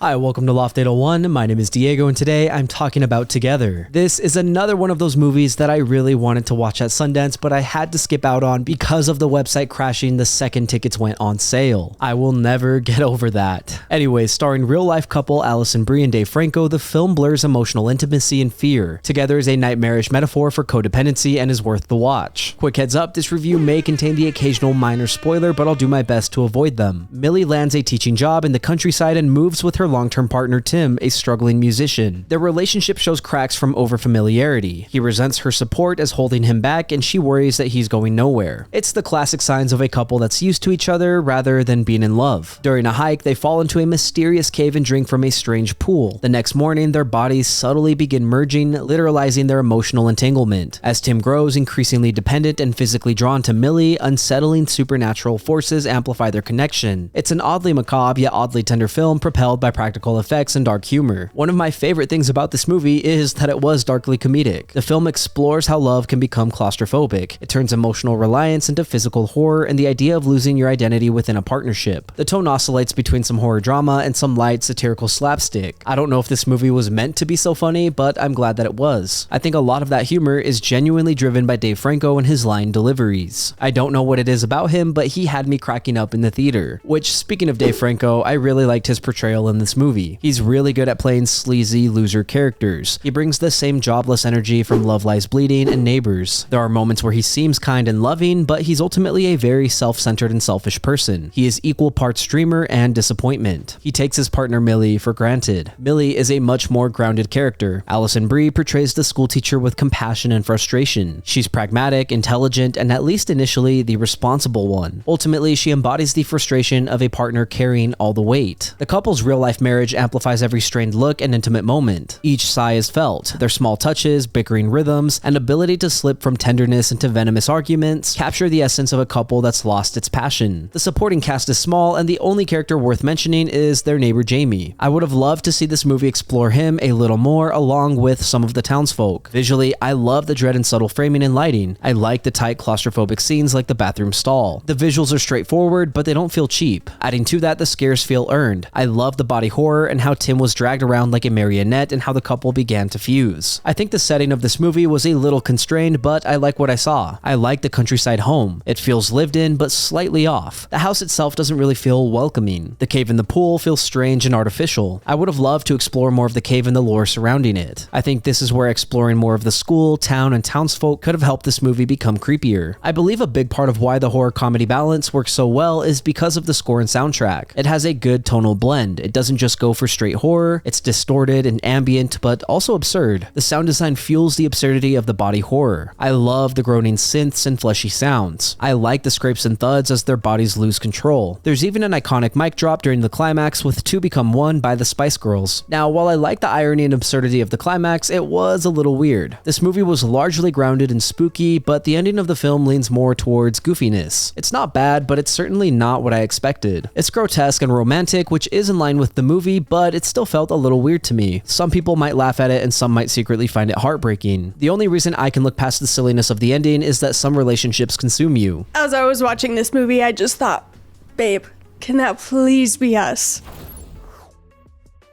Hi, welcome to Loft 801. My name is Diego, and today I'm talking about Together. This is another one of those movies that I really wanted to watch at Sundance, but I had to skip out on because of the website crashing the second tickets went on sale. I will never get over that. Anyways, starring real-life couple Alison Brie and DaveFranco, the film blurs emotional intimacy and fear. Together is a nightmarish metaphor for codependency and is worth the watch. Quick heads up, this review may contain the occasional minor spoiler, but I'll do my best to avoid them. Millie lands a teaching job in the countryside and moves with her long-term partner Tim, a struggling musician. Their relationship shows cracks from overfamiliarity. He resents her support as holding him back, and she worries that he's going nowhere. It's the classic signs of a couple that's used to each other rather than being in love. During a hike, they fall into a mysterious cave and drink from a strange pool. The next morning, their bodies subtly begin merging, literalizing their emotional entanglement. As Tim grows increasingly dependent and physically drawn to Millie, unsettling supernatural forces amplify their connection. It's an oddly macabre yet oddly tender film propelled by practical effects and dark humor. One of my favorite things about this movie is that it was darkly comedic. The film explores how love can become claustrophobic. It turns emotional reliance into physical horror and the idea of losing your identity within a partnership. The tone oscillates between some horror drama and some light satirical slapstick. I don't know if this movie was meant to be so funny, but I'm glad that it was. I think a lot of that humor is genuinely driven by DaveFranco and his line deliveries. I don't know what it is about him, but he had me cracking up in the theater. Which, speaking of DaveFranco, I really liked his portrayal in this movie. He's really good at playing sleazy loser characters. He brings the same jobless energy from Love Lies Bleeding and Neighbors. There are moments where he seems kind and loving, but he's ultimately a very self-centered and selfish person. He is equal parts dreamer and disappointment. He takes his partner Millie for granted. Millie is a much more grounded character. Alison Brie portrays the schoolteacher with compassion and frustration. She's pragmatic, intelligent, and at least initially the responsible one. Ultimately, she embodies the frustration of a partner carrying all the weight. The couple's real-life marriage amplifies every strained look and intimate moment. Each sigh is felt. Their small touches, bickering rhythms, and ability to slip from tenderness into venomous arguments capture the essence of a couple that's lost its passion. The supporting cast is small, and the only character worth mentioning is their neighbor Jamie. I would have loved to see this movie explore him a little more along with some of the townsfolk. Visually, I love the dread and subtle framing and lighting. I like the tight claustrophobic scenes like the bathroom stall. The visuals are straightforward, but they don't feel cheap. Adding to that, the scares feel earned. I love the body horror and how Tim was dragged around like a marionette and how the couple began to fuse. I think the setting of this movie was a little constrained, but I like what I saw. I like the countryside home. It feels lived in, but slightly off. The house itself doesn't really feel welcoming. The cave in the pool feels strange and artificial. I would have loved to explore more of the cave and the lore surrounding it. I think this is where exploring more of the school, town, and townsfolk could have helped this movie become creepier. I believe a big part of why the horror-comedy balance works so well is because of the score and soundtrack. It has a good tonal blend. It doesn't just go for straight horror, it's distorted and ambient, but also absurd. The sound design fuels the absurdity of the body horror. I love the groaning synths and fleshy sounds. I like the scrapes and thuds as their bodies lose control. There's even an iconic mic drop during the climax with two become one by the Spice Girls. Now, while I like the irony and absurdity of the climax, it was a little weird. This movie was largely grounded and spooky, but the ending of the film leans more towards goofiness. It's not bad, but it's certainly not what I expected. It's grotesque and romantic, which is in line with the movie, but it still felt a little weird to me. Some people might laugh at it and some might secretly find it heartbreaking. The only reason I can look past the silliness of the ending is that some relationships consume you. As I was watching this movie, I just thought, babe, can that please be us?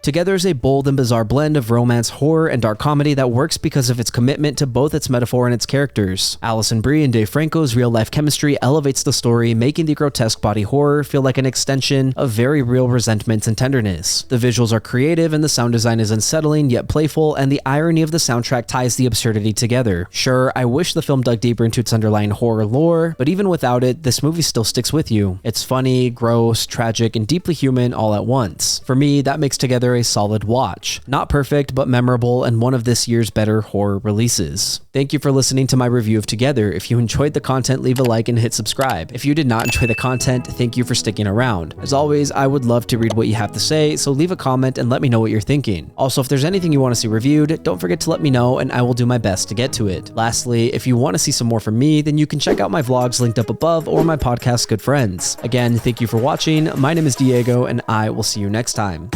Together is a bold and bizarre blend of romance, horror, and dark comedy that works because of its commitment to both its metaphor and its characters. Alison Brie and DaveFranco's real-life chemistry elevates the story, making the grotesque body horror feel like an extension of very real resentments and tenderness. The visuals are creative and the sound design is unsettling yet playful, and the irony of the soundtrack ties the absurdity together. Sure, I wish the film dug deeper into its underlying horror lore, but even without it, this movie still sticks with you. It's funny, gross, tragic, and deeply human all at once. For me, that makes Together a solid watch. Not perfect, but memorable and one of this year's better horror releases. Thank you for listening to my review of Together. If you enjoyed the content, leave a like and hit subscribe. If you did not enjoy the content, thank you for sticking around. As always, I would love to read what you have to say, so leave a comment and let me know what you're thinking. Also, if there's anything you want to see reviewed, don't forget to let me know and I will do my best to get to it. Lastly, if you want to see some more from me, then you can check out my vlogs linked up above or my podcast Good Friends. Again, thank you for watching. My name is Diego and I will see you next time.